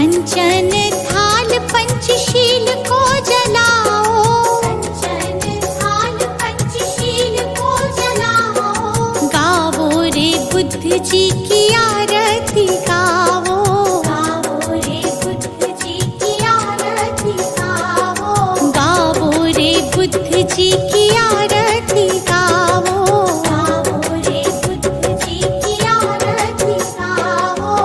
कंचन थाल पंचशील को जलाओ, कंचन थाल पंचशील को जलाओ। गावो रे बुद्ध जी की आरती गावो, गावो रे बुद्ध जी की आरती गावो, गावो रे बुद्ध जी की आरती गावो, गावो रे बुद्ध जी की आरती गावो।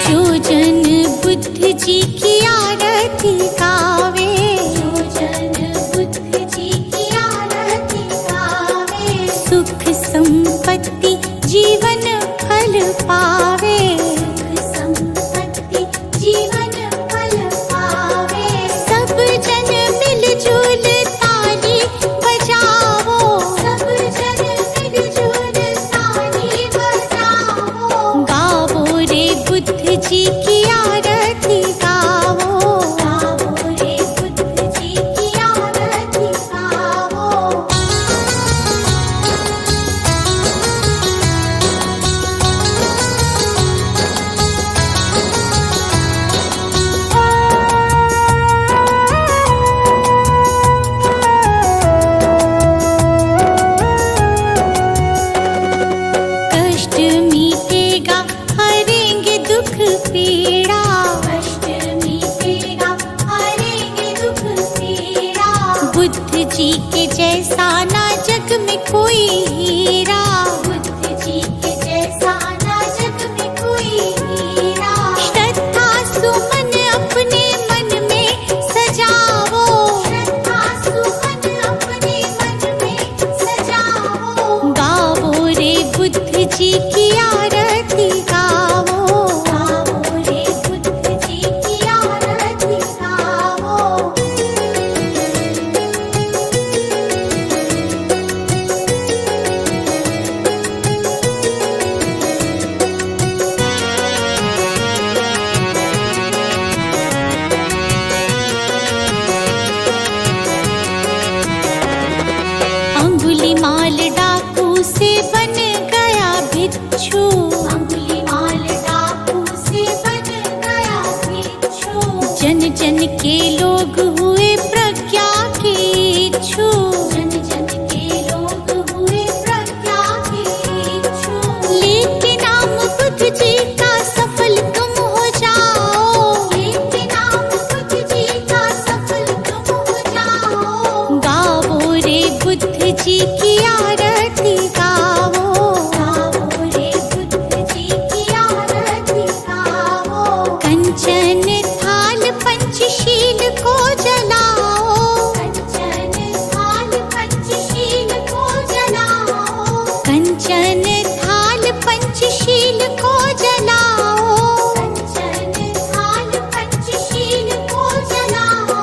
जो जन बुद्ध जी की आरती गावे, जो जन बुद्ध जी की आरती गावे, सुख संपत्ति जीवन फल पावे, सुख संपत्ति जीवन फल पावे। सब जन मिलजुल ताली बजाओ, सब जन मिलजुल ताली बजाओ। गावो रे बुद्ध जी की आरती गावो, गावो रे बुद्ध जी की आरती गावो। कष्ट मीटेगा हरेंगे दुख पीड़ा, कष्ट मीटेगा हरेंगे दुख पीड़ा। बुद्ध जी के जैसा ना जग में कोई हीरा, बुद्ध जी के जैसा ना जग में कोई हीरा। श्रद्धा सुमन अपने मन में सजाओ, श्रद्धा सुमन अपने मन में सजाओ। गावो रे बुद्ध जी की आरती गावो, गावो रे बुद्ध जी की आरती गावो। अंगुलीमाल डाकू से बन गया भिक्षु, अंगुलीमाल डाकू से बन गया भिक्षु। जन जन के लोग हुए प्रज्ञा के इच्छु, जन जन के लोग हुए प्रज्ञा के इच्छु। लेके नाम बुद्ध जी का सफल तुम हो जाओ, लेके नाम बुद्ध जी का सफल तुम हो जाओ। गावो रे बुद्ध जी की आरती गावो, गावो रे बुद्ध जी की आरती गावो। कंचन थाल पंचशील को जलाओ, कंचन थाल पंचशील को जलाओ, कंचन थाल पंचशील को जलाओ, कंचन थाल पंचशील को जलाओ।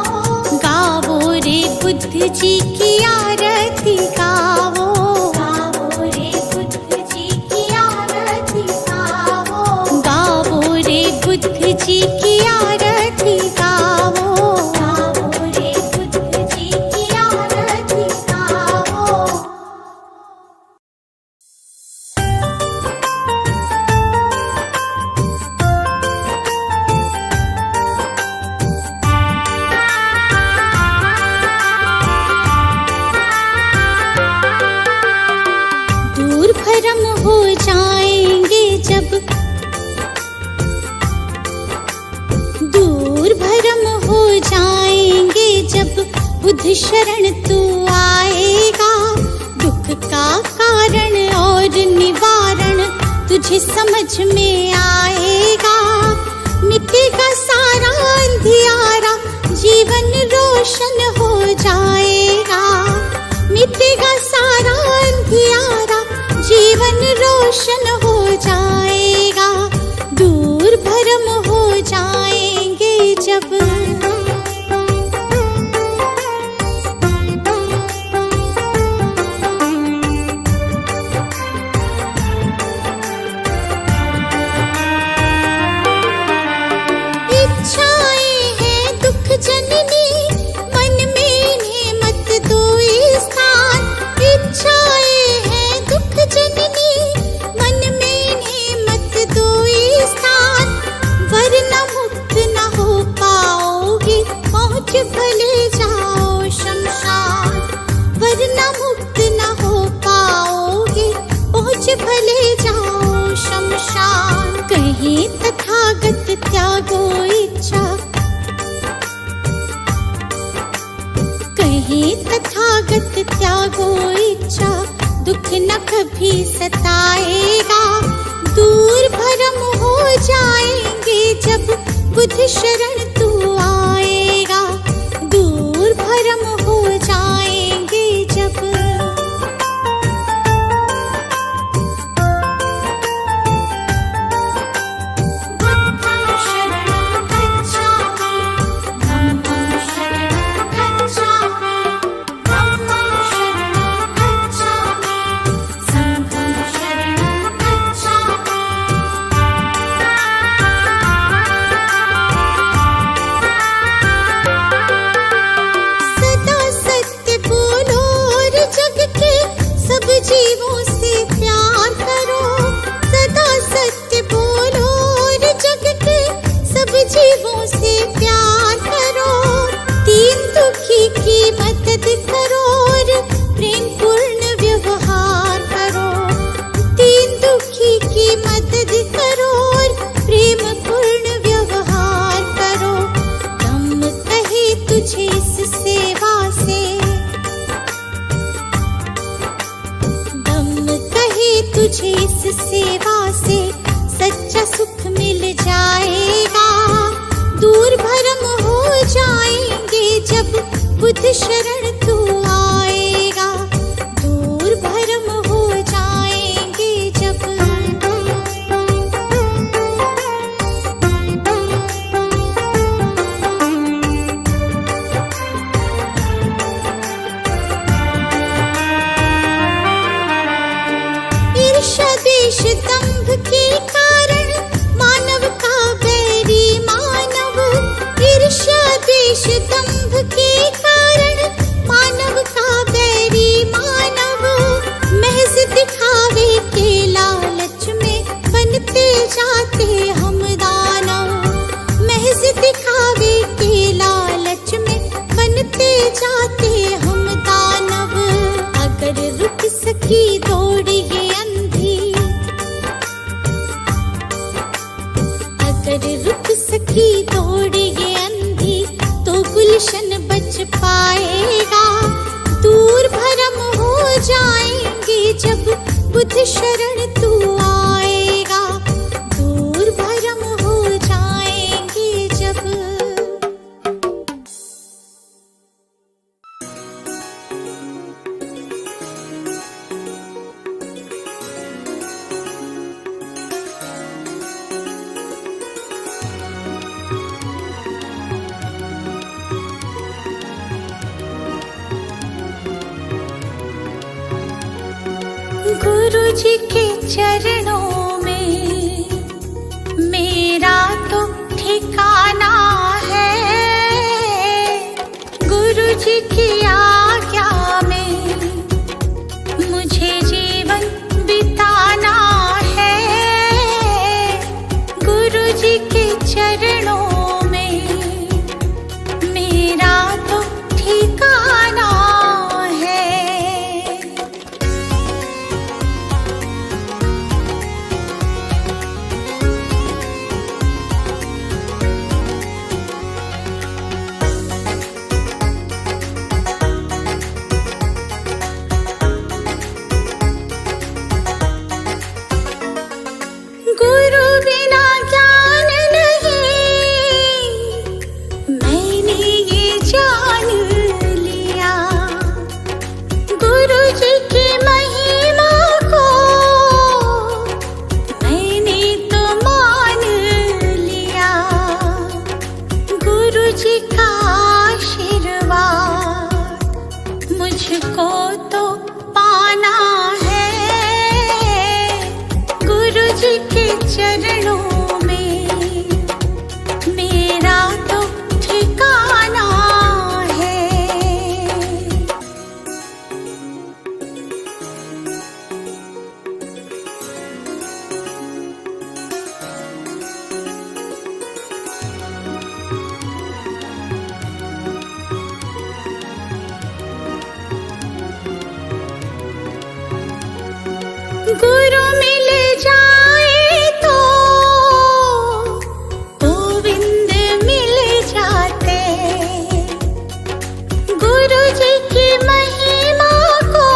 गावो रे बुद्ध जी की आरती गावो, गावो रे बुद्ध जी की आरती गावो, गावो रे बुद्ध जी की आरती गावो, गावो रे बुद्ध जी की आरती गावो। दूर भरम हो जाएंगे जब, दूर भरम हो जाएंगे जब बुद्ध शरण तू आएगा। दुख का कारण और निवारण तुझे समझ में आएगा। मिटेगा सारा अंधियारा, जीवन रोशन हो जाएगा। मिटेगा सारा अंधियारा, जीवन रोशन हो जाएगा। दूर भरम हो जाएंगे जब। कभी सताएगा। दूर भरम हो जाएंगे जब बुद्ध शरण तू आएगा। दूर भरम हो जाएंगे जब। जीवों से प्यार करो, सदा सत्य बोलो और जग के सब जीवों से प्यार करो। दीन दुखी की मदद करो और प्रेम पूर्ण व्यवहार करो। दीन दुखी की मदद करो और प्रेम पूर्ण व्यवहार करो। हम कहे तुझे इस सेवा से, तुझे इस सेवा से सच्चा सुख मिल जाएगा। दूर भरम हो जाएंगे जब बुद्ध शरण तू आएगा। दूर भरम हो जाएंगे जब। द्वेष दंभ के कारण मानव का बैरी मानव। ईर्ष्या द्वेष दंभ के कारण मानव का बैरी मानव। महज दिखावे के लालच में बनते जाते हम दानव। महज दिखावे के लालच में बनते जाते हम दानव। अगर रुक सकी दौड़ ये अंधी, अगर रुक सकी दौड़ ये अंधी तो गुलशन बच पाएगा। दूर भरम हो जाएंगे जब बुद्ध शरण तू आएगा। दूर भरम हो जाएंगे जब। गुरु जी के चरणों में मेरा तो ठिकाना है। गुरु जी की आज्ञा में मुझे जीवन बिताना है। गुरु जी के चरणों में मेरा तो ठिकाना है। गुरु बिना ज्ञान नहीं, मैंने ये जान लिया। गुरु जी की महिमा को मैंने तो मान लिया। गुरु जी का आशीर्वाद मुझको तो पाना है। गुरु जी के चरणों में मेरा तो ठिकाना है। गुरु मिल जाए तो गोविंद मिल जाते। गुरु जी की महिमा को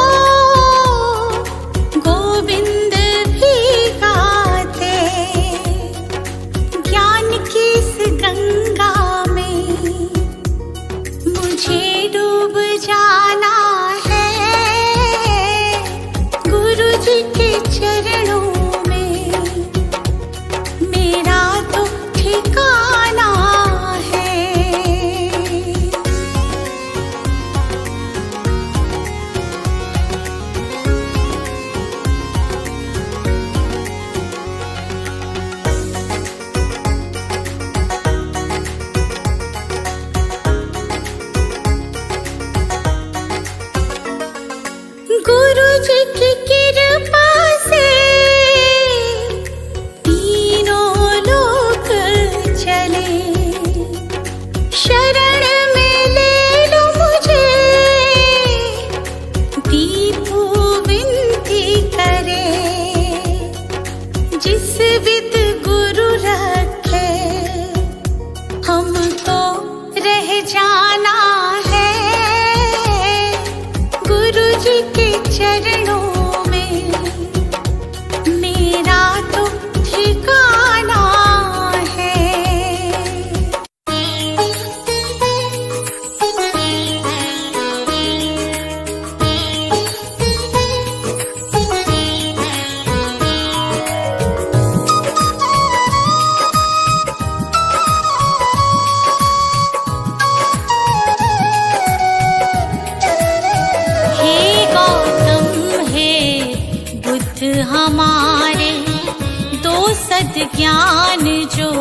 सद्ज्ञान जो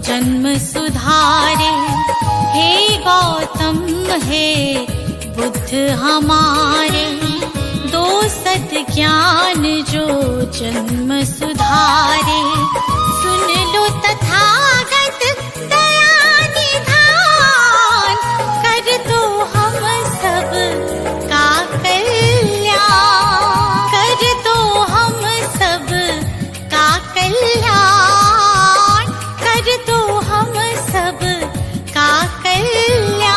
जन्म सुधारे। हे गौतम हे बुद्ध हमारे, दो सद्ज्ञान जो जन्म सुधारे। सुन लो तथागत दया निधान, कर दो हम सब का कल्याण, कर दो हम सब का कल्याण, कर दो हम सब का कल्याण।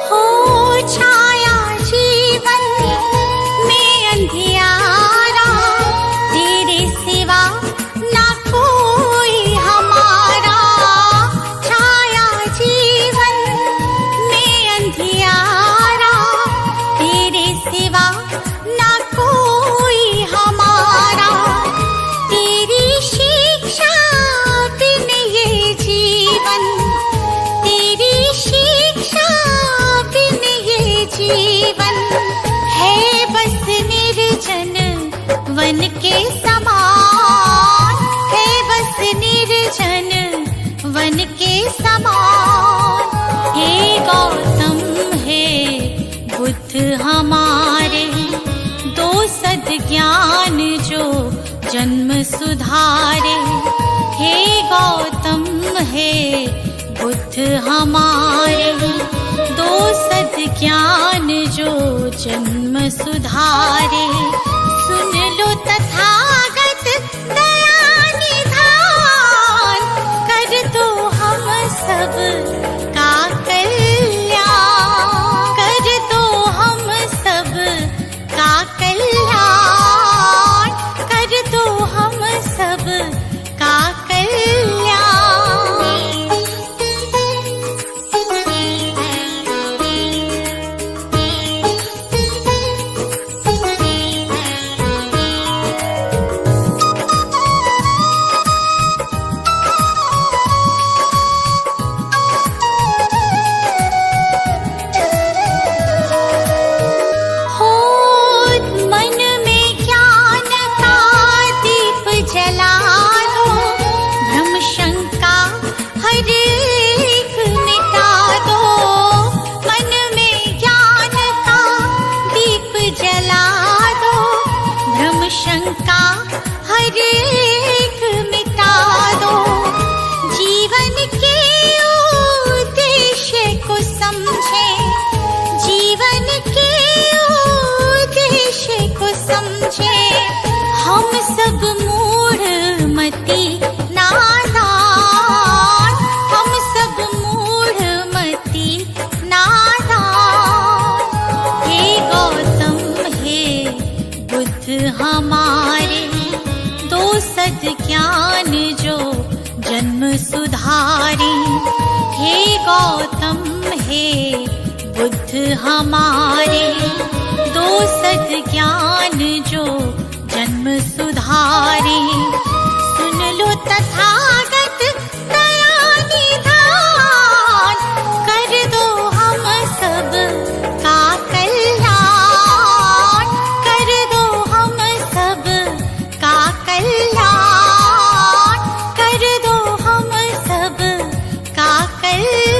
हो छाया जीवन में अंधियारा, तेरे सिवा ना कोई हमारा। छाया जीवन में अंधियारा, तेरे सिवा ना कोई हमारा। तेरी शिक्षा बिन ये जीवन, तेरी शिक्षा बिन ये जीवन है बस निर्जन वन के समान, है बस निर्जन वन के समान। हे गौतम हे बुद्ध हमारे, दो सद्ज्ञान जो जन्म सुधारे। हे गौतम हे बुद्ध हमारे, दो सद्ज्ञान जो जन्म सुधारे। सुन लो तथागत दया निधान, कर दो हम सब का कल्याण, कर दो हम सब का कल्याण, कर दो हम सब का कल्याण। हो मन में ज्ञान का दीप जला दो, भ्रम शंका हर एक मिटा दो। मन में ज्ञान का दीप जला दो, भ्रम शंका हर एक मिटा दो। जीवन के उद्देश्य को समझे, जीवन के उद्देश्य को समझे। हम सब मूढ़ मति नादान, हम सब मूढ़ मति नादान। हे गौतम हे बुद्ध हमारे, दो सद्ज्ञान जो जन्म सुधारे। हे गौतम हे बुद्ध हमारे, दो सद्ज्ञान जो जन्म सुधारे। सुन लो तथागत दया निधान, कर दो हम सब का कल्याण, कर दो हम सब का कल्याण, कर दो हम सब का कल्याण।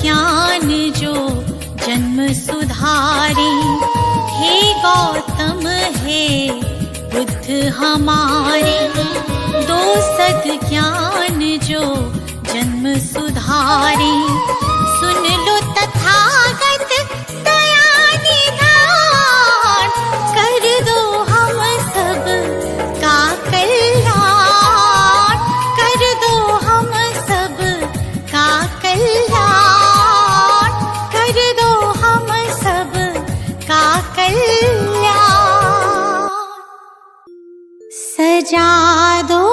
ज्ञान जो जन्म सुधारे, हे गौतम हे बुद्ध हमारे। दो सद ज्ञान जो जन्म सुधारे, सुन लो तथागत दया निधान, कर दो हम सब का कल्याण, कर दो हम सब का कल्याण, कर दो हम सब का कल्याण। सजा दो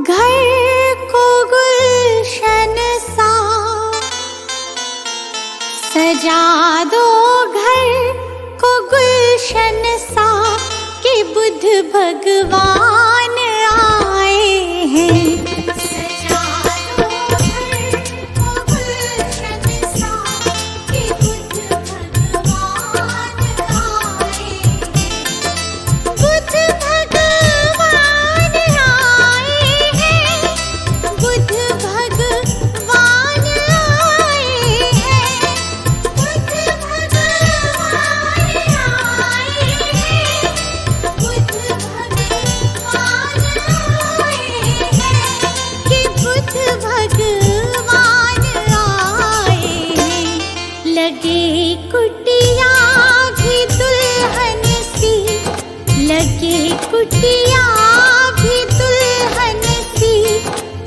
घर को गुलशन सा, सजा दो घर को गुलशन सा, कि बुद्ध भगवान आए हैं। सजा दो घर को गुलशन सा, कि बुद्ध भगवान आए हैं। बुद्ध भगवान आए हैं, बुद्ध भगवान आए हैं, बुद्ध भगवान आए हैं, बुद्ध भगवान आए हैं, कि बुद्ध भगवान आए हैं। लगे कुटिया भी दुल्हन सी, लगे कुटिया भी दुल्हन सी,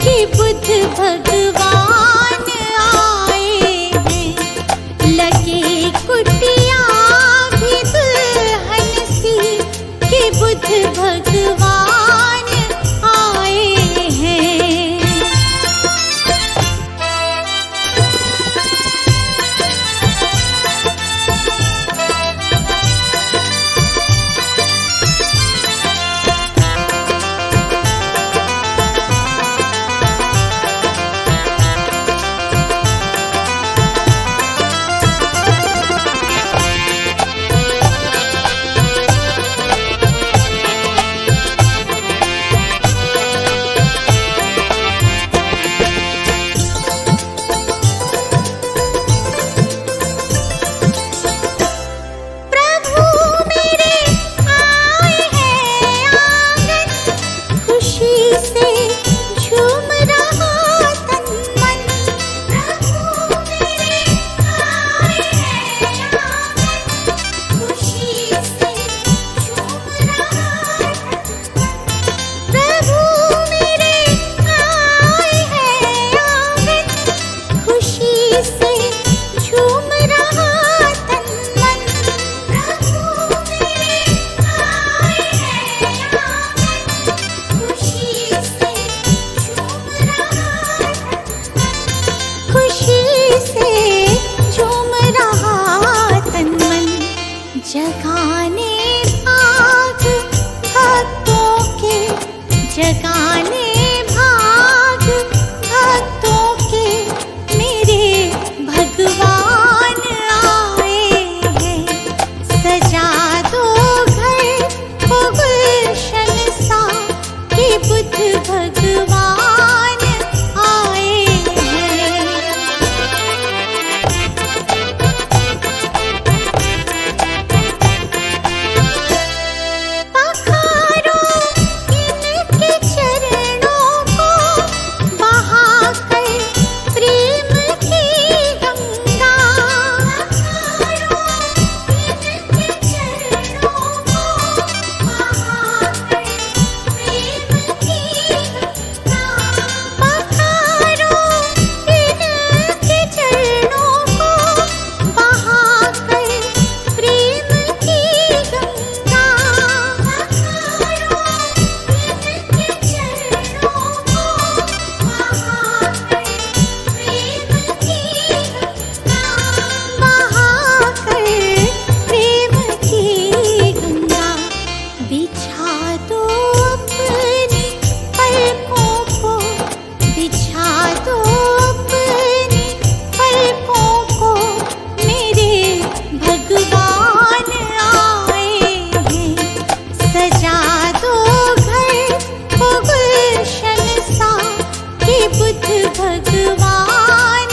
कि बुद्ध भगवान आए हैं। लगे कुटिया भी दुल्हन सी, कि बुद्ध भगवान आए हैं। प्रभु मेरे आए हैं आंगन, खुशी से झूम रहा तन मन। प्रभु मेरे आए हैं आंगन, खुशी से झूम रहा तन मन। प्रभु मेरे आए हैं आंगन, खुशी से झूम रहा तन मन। प्रभु मेरे आए हैं आंगन, खुशी से झूम रहा तन मन। खुशी से झूम रहा तन मन। जगाने भाग भक्तों के, जगाने भाग भक्तों के, मेरे भगवान आए हैं। सजा दो घर को गुलशन सा, कि बुद्ध भगवान आए हैं। पखारो इनके चरणों को, बहाकर प्रेम की गंगा। पखारो इनके चरणों को, बहाकर प्रेम की गंगा। पखारो इनके चरणों को, बहाकर प्रेम की गंगा। पखारो इनके चरणों को, बहाकर प्रेम की गंगा। बहाकर प्रेम की गंगा। बिछा दो अपनी पलकों को, बिछा दो अपनी पलकों को, मेरे भगवान आए हैं। सजा दो घर को गुलशन सा, कि बुद्ध भगवान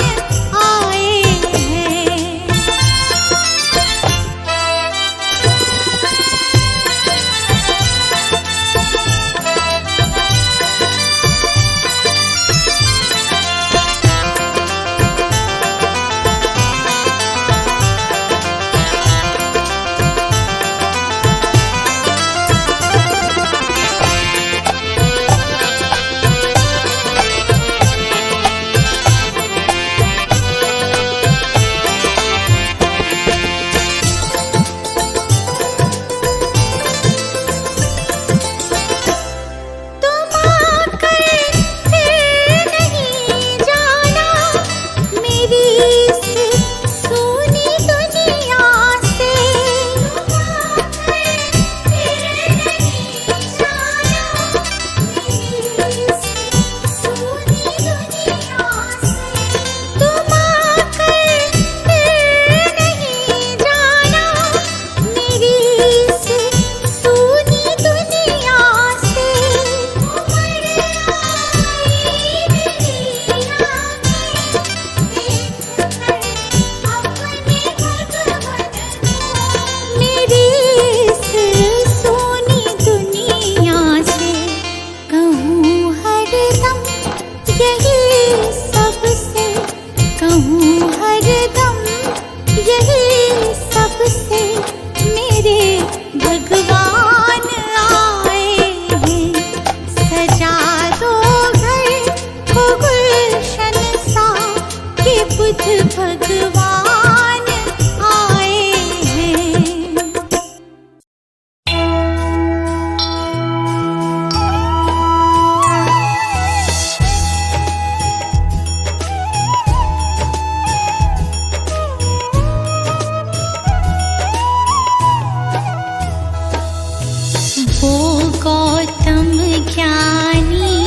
ज्ञानी,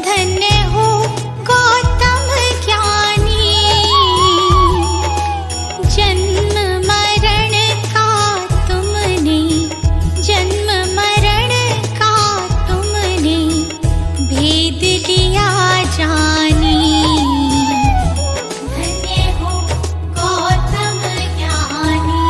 धन्य हो गौतम ज्ञानी। जन्म मरण का तुमने, जन्म मरण का तुमने भेद लिया जानी। धन्य हो गौतम ज्ञानी।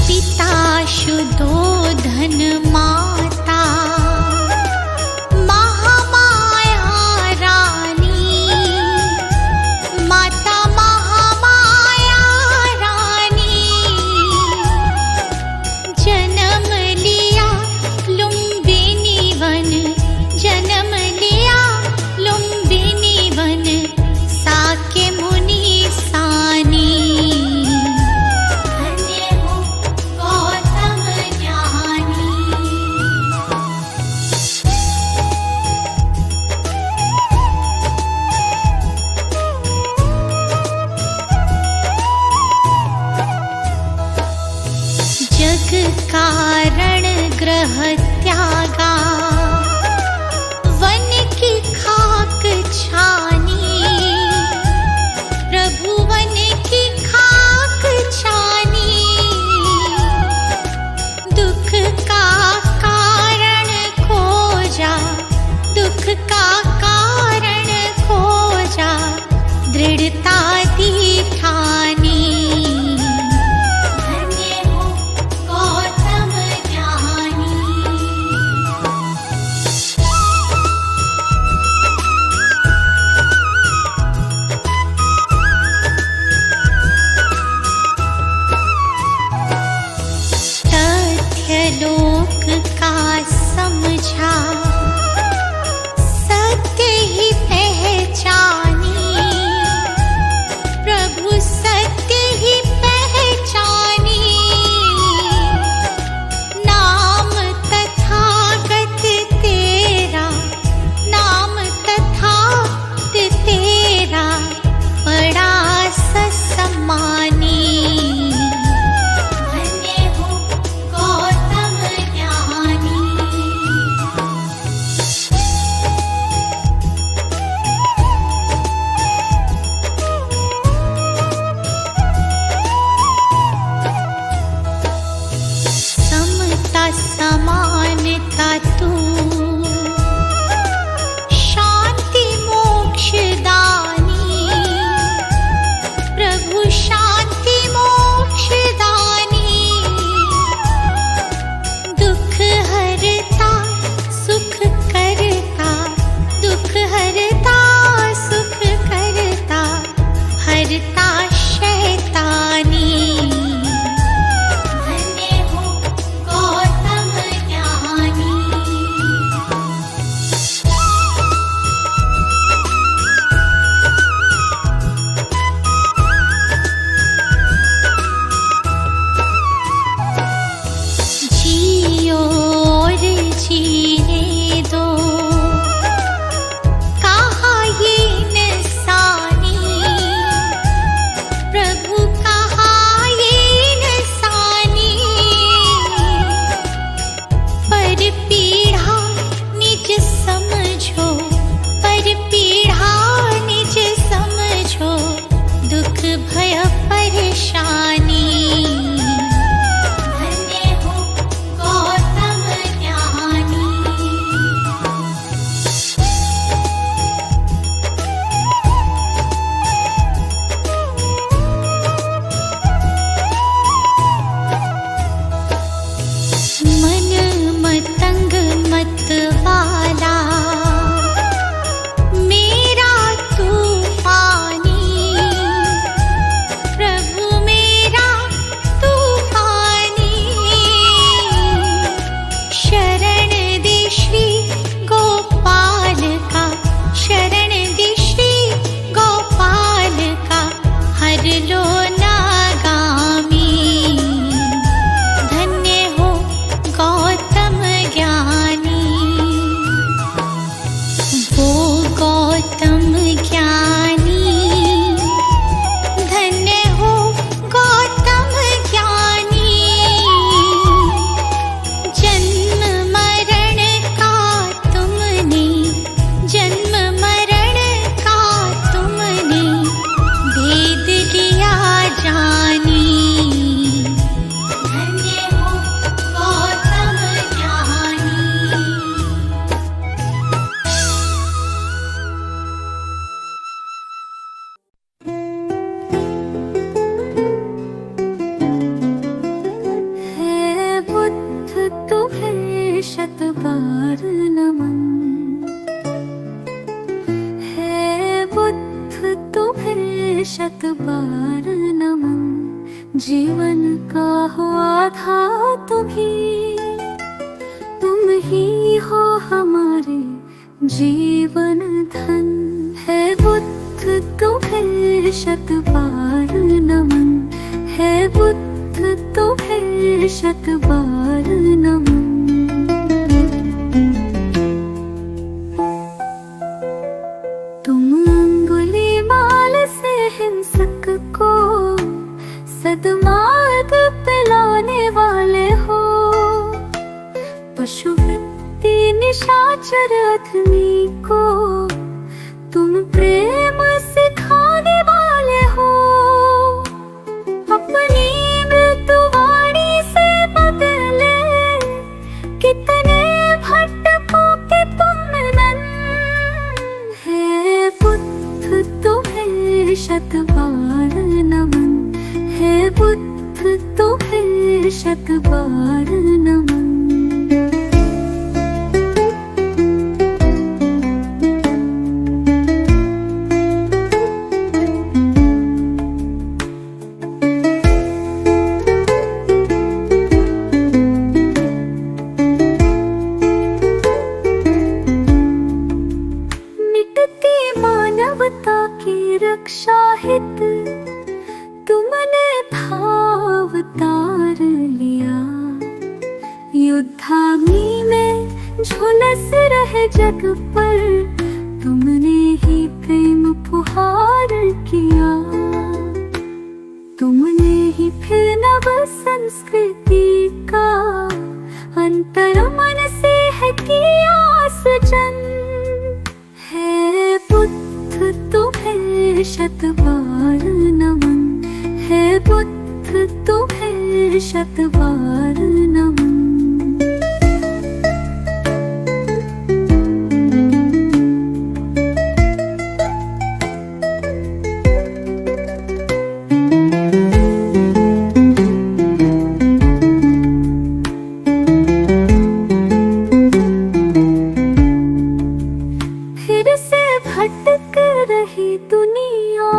पिता शुद्धोधन माता, महामाया रानी। माता महामाया रानी, जन्म लिया लुम्बिनी वन, जन्म लिया लुम्बिनी वन, साके मुनि सानी। धन्य हो गौतम ज्ञानी। जग कारण ग्रह त्यागा, वन की खाक छानी। प्रभु वन की खाक छानी, दुख का कारण खोजा, दुख का कारण खोजा, दृढ़ता दी ठानी। धन्य हो गौतम ज्ञानी। तथ्य लोक का समझा, सत्य शत बार नमन। जीवन का हो आधार तुम ही हो हमारे जीवन धन। है बुद्ध तुम्हें शत बार नमन। है बुद्ध तुम्हें शत बार नमन। तुम अंगुलीमाल से हिंसक को सद्मार्ग पे लाने वाले हो। पशुवृत्ति निशाचर आदमी को तुम प्रेम सिखाने वाले हो। अपनी मृत्युवाणी से बदले कितने भटकों के तुम नन। है बुद्ध तुम्हें शत बार नमन। है बुद्ध तुम्हें शत बार नमन। रक्षा हित तुमने भाव तार लिया। युद्धाग्नि में झुलस रहे जग पर तुमने ही प्रेम फुहार किया। तुमने ही फिर नव संस्कृति का अंतर मन से है किया सृजन। है बुद्ध तुम्हें शत बार नमन। है बुद्ध तुम्हें शत बार नमन। फिर से भटक रही दुनिया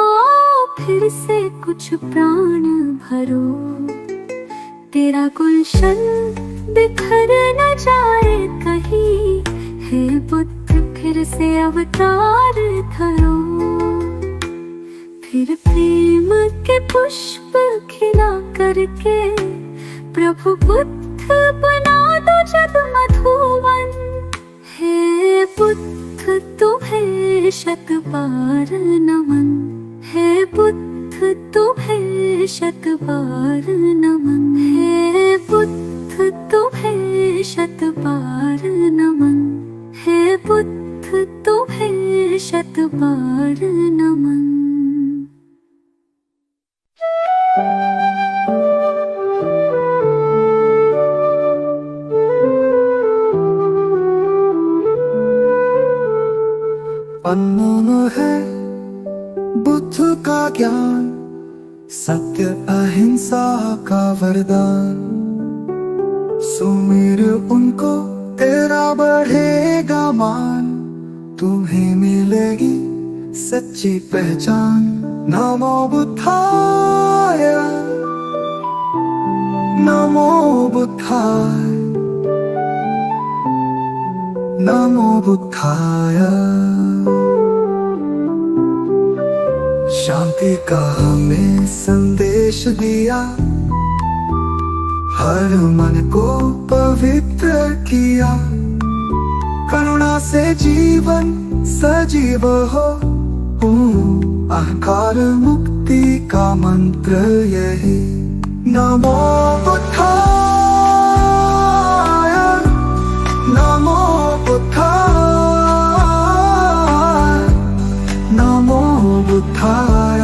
आओ फिर से कुछ प्राण भरो। तेरा गुलशन बिखर न जाए कहीं। हे बुद्ध फिर से अवतार धरो। फिर प्रेम के पुष्प खिला करके प्रभु बुद्ध बना दो जग मधुवन। हे बुद्ध तुम्हें शत बार नमन। हे बुद्ध तुम्हें शत बार नमन। हे बुद्ध तुम्हें शत बार नमन। हे बुद्ध तुम्हें शत बार नमन। अनमोल है बुद्ध का ज्ञान। सत्य अहिंसा का वरदान। सुमिर उनको तेरा बढ़ेगा मान। तुम्हें मिलेगी सच्ची पहचान। नमो बुद्धाय नमो बुद्धाय नमो बुद्धाय। शांति का हमें संदेश दिया। हर मन को पवित्र किया। करुणा से जीवन सजीव हो। अहंकार मुक्ति का मंत्र यही। नमो बुद्धाय नमो बुद्धाय नमो बुद्धाय।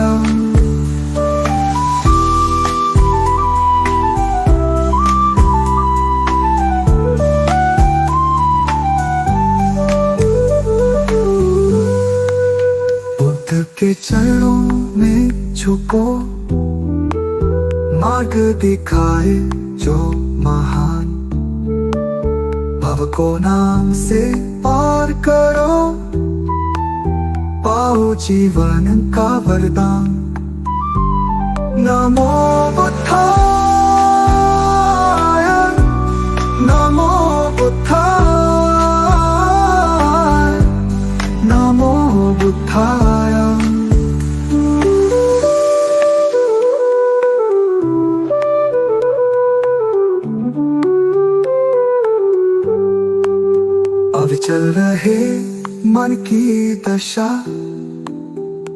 बुद्ध के चरणों में झुको। मार्ग दिखाए जो महान। भव को नाम से पार करो। पाओ जीवन का वरदान। नमो बुद्धाय, नमो बुद्धाय, नमो बुद्धाय। अविचल रहे मन की दशा,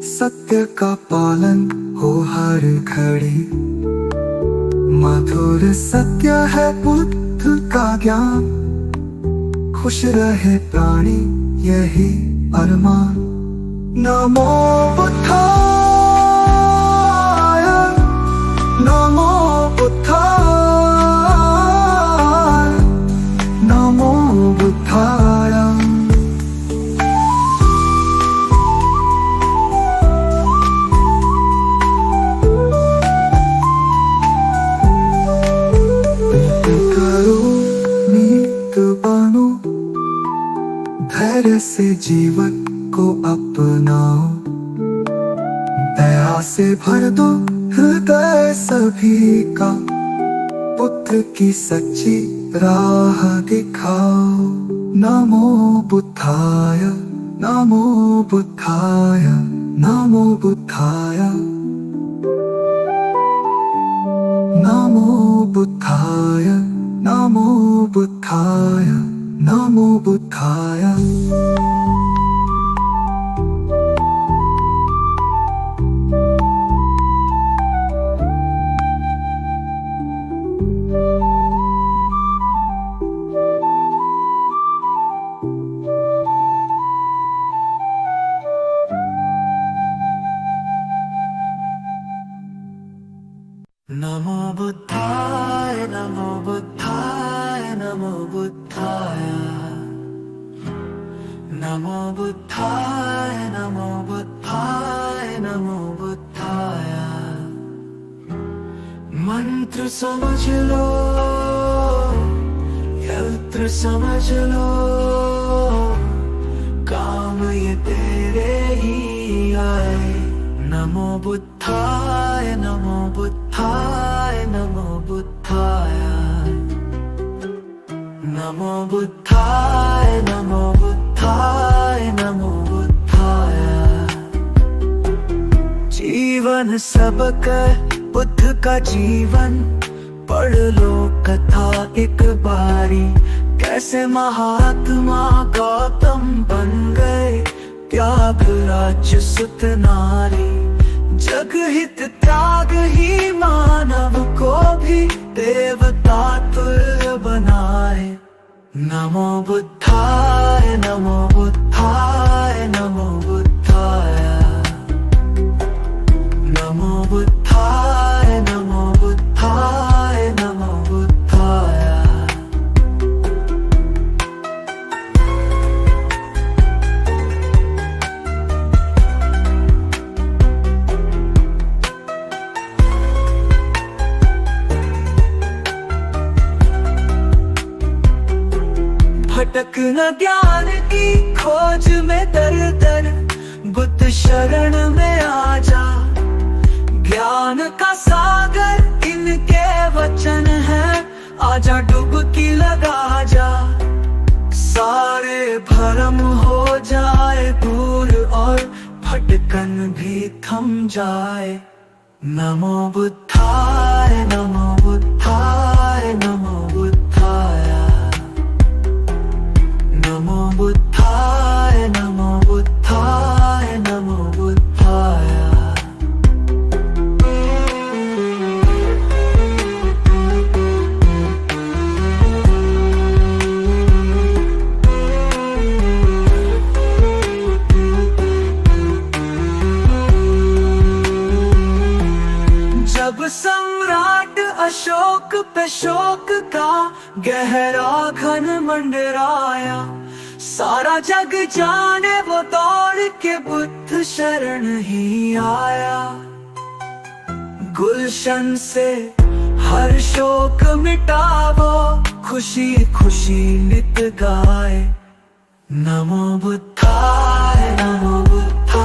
सत्य का पालन हो हर घड़ी। मधुर सत्य है बुद्ध का ज्ञान, खुश रहे प्राणी यही अरमान। नमो बुद्धाय, नमो बुद्धाय, नमो बुद्धाय। धैर्य से जीवन को अपनाओ, दया से भर दो हृदय सभी का। पुत्र की सच्ची राह दिखाओ। नमो बुद्धाय, नमो बुद्धाय, नमो बुद्धाय, नमो बुद्धाय, नमो बुद्धाय, नमो बुद्धाय। नमो बुद्धाय, नमो बुद्धाय, नमो बुद्धाय, नमो बुद्धाय, नमो बुद्धाय, नमो बुद्धाय। मंत्र समझ लो, यंत्र समझ लो, काम ये तेरे ही आए। नमो बुद्धाय, नमो बुद्धाय, नमो बुद्धाय, नमो बुद्धाय, नमो बुद्धाय, नमो बुद्धाय। जीवन सबक बुद्ध का जीवन, पढ़ लो कथा एक बारी। कैसे महात्मा गौतम बन गए, त्याग राज्य सुत नारी। जग हित त्याग ही मानव को भी देवता तुल्य बनाए। नमो बुद्धाय, नमो बुद्धाय, नमो बुद्धाय, नमो बुद्धाय, नमो बुद्धाय, नमो बुद्धाय। भटक न ज्ञान की खोज में दर दर, बुद्ध शरण में आ जा। ज्ञान का सागर इनके वचन है, आजा डुबकी लगा जा। सारे भरम हो जाए दूर और भटकन भी थम जाए। नमो बुद्धाय, नमो बुद्धाय, नमो बुद्धाय, नमो बुद्धाय, नमो बुद्धाय, नमो बुद्धाय। जब सम्राट अशोक पे शोक का गहरा घन मंडराया, सारा जग जाने वो दौड़ के बुद्ध शरण ही आया। गुलशन से हर शोक मिटावो, खुशी खुशी नित गाए। नमो बुद्धाय, नमो बुद्धाय।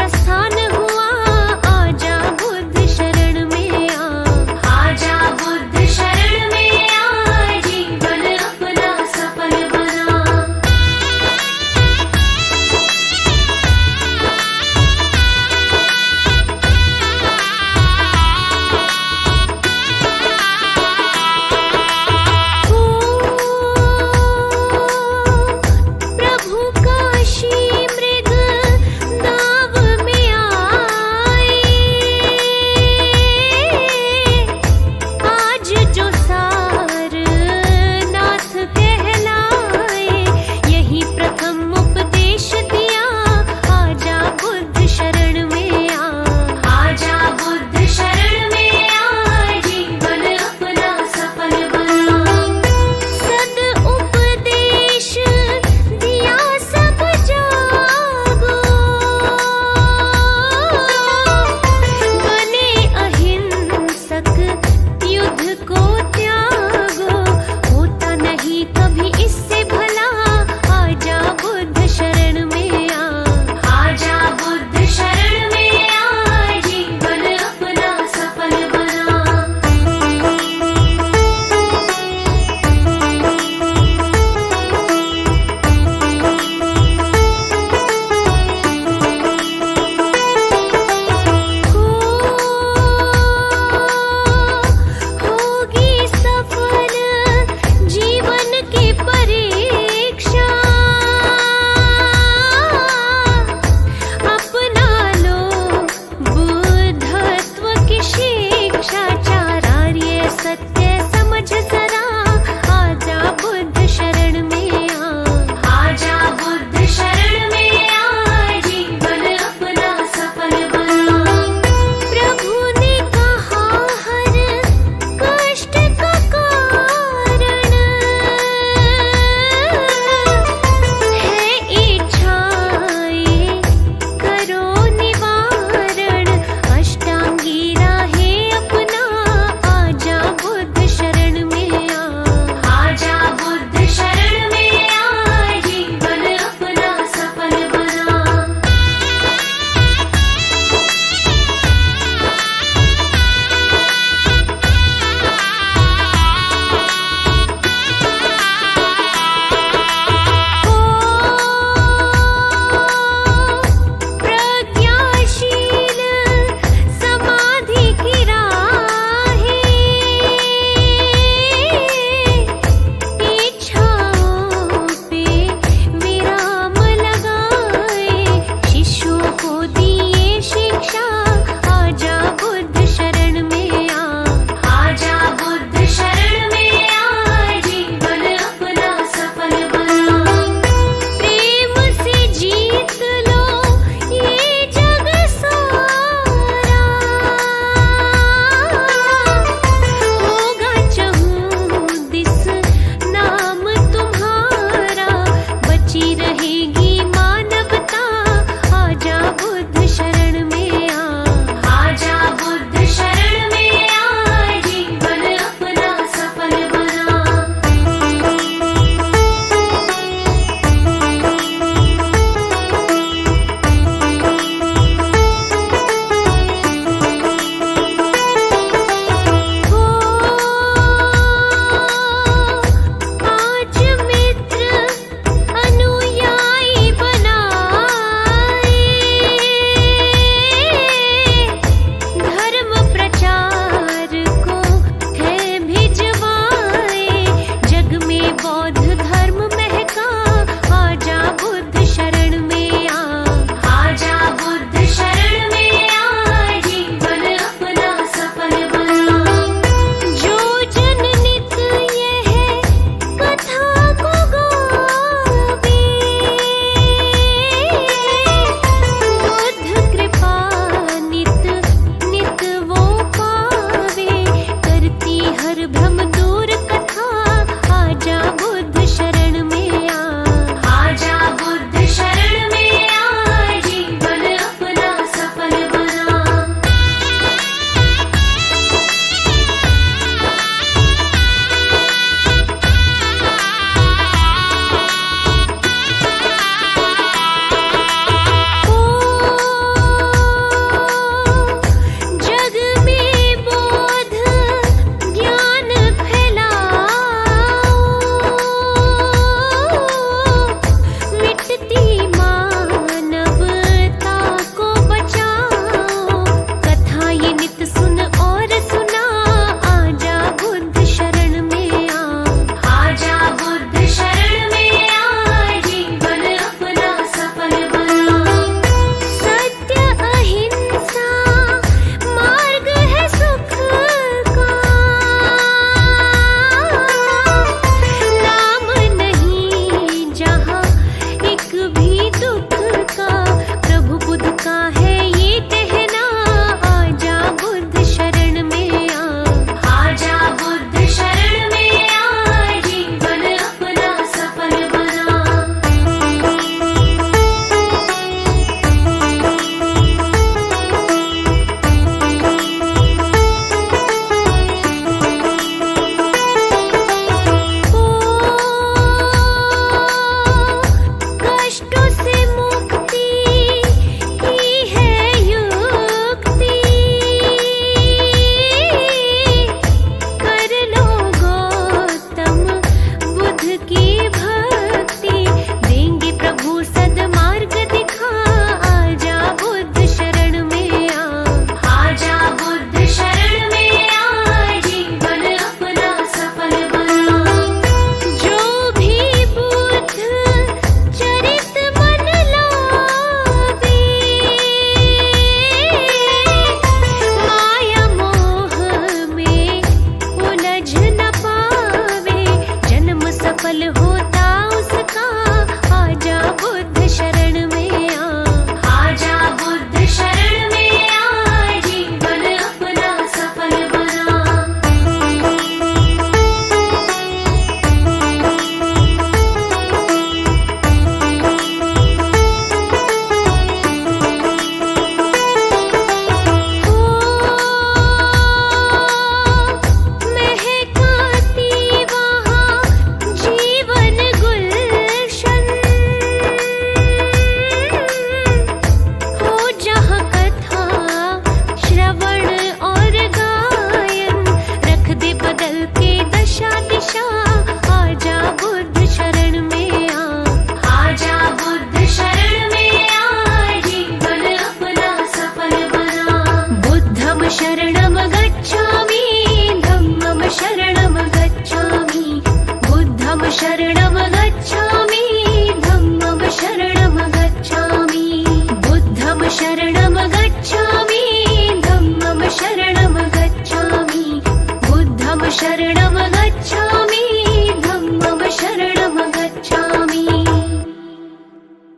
प्रस्थान